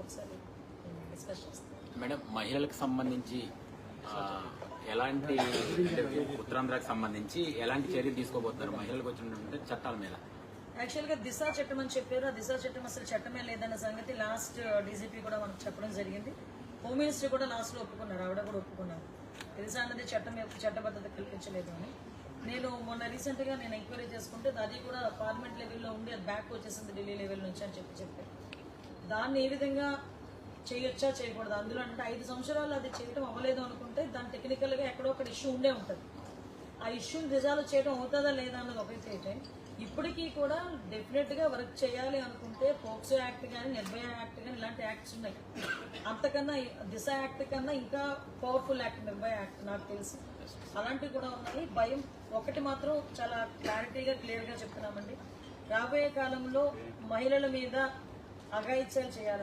ఒకసారి డిస్కస్ చేస్తాను. మేడం, మహిళలకు సంబంధించి ఎలాంటి ఉత్తరాంధ్రకు సంబంధించి ఎలాంటి చర్యలు తీసుకోబోతున్నారు మహిళలకు వచ్చినటువంటి చట్టాల మీద? యాక్చువల్గా దిశ చట్టం అని చెప్పారు. ఆ దిశ చట్టం అసలు చట్టమే లేదన్న సంగతి లాస్ట్ డీజీపీ కూడా మనకు చెప్పడం జరిగింది. హోమ్ మినిస్టర్ కూడా లాస్ట్లో ఒప్పుకున్నారు, ఆవిడ కూడా ఒప్పుకున్నారు. దిశ అన్నది చట్టబద్ధత కల్పించలేదు అని. నేను మొన్న రీసెంట్గా నేను ఎంక్వైరీ చేసుకుంటే అది కూడా పార్లమెంట్ లెవెల్లో ఉండి అది బ్యాక్ వచ్చేసింది ఢిల్లీ లెవెల్ నుంచి అని చెప్పారు. దాన్ని ఏ విధంగా చేయొచ్చా చేయకూడదు, అందులో అంటే 5 సంవత్సరాలు అది చేయడం అవ్వలేదు అనుకుంటే దాని టెక్నికల్గా ఎక్కడో ఒక ఇష్యూ ఉండే ఉంటుంది. ఆ ఇష్యూని రిజాల్వ్ చేయడం అవుతుందా లేదా అన్నది ఒకటైతే ఇప్పటికీ కూడా డెఫినెట్గా వర్క్ చేయాలి అనుకుంటే పోక్సో యాక్ట్ కానీ నిర్భయ యాక్ట్ కానీ ఇలాంటి యాక్ట్స్ ఉన్నాయి. అంతకన్నా దిశ యాక్ట్ కన్నా ఇంకా పవర్ఫుల్ యాక్ట్ నిర్భయ యాక్ట్ నాకు తెలిసి అలాంటివి కూడా ఉన్నాయి. భయం ఒకటి మాత్రం చాలా క్లారిటీగా క్లియర్గా చెప్తున్నామండి, రాబోయే కాలంలో మహిళల మీద అఘాయిత్యాలు చేయాలి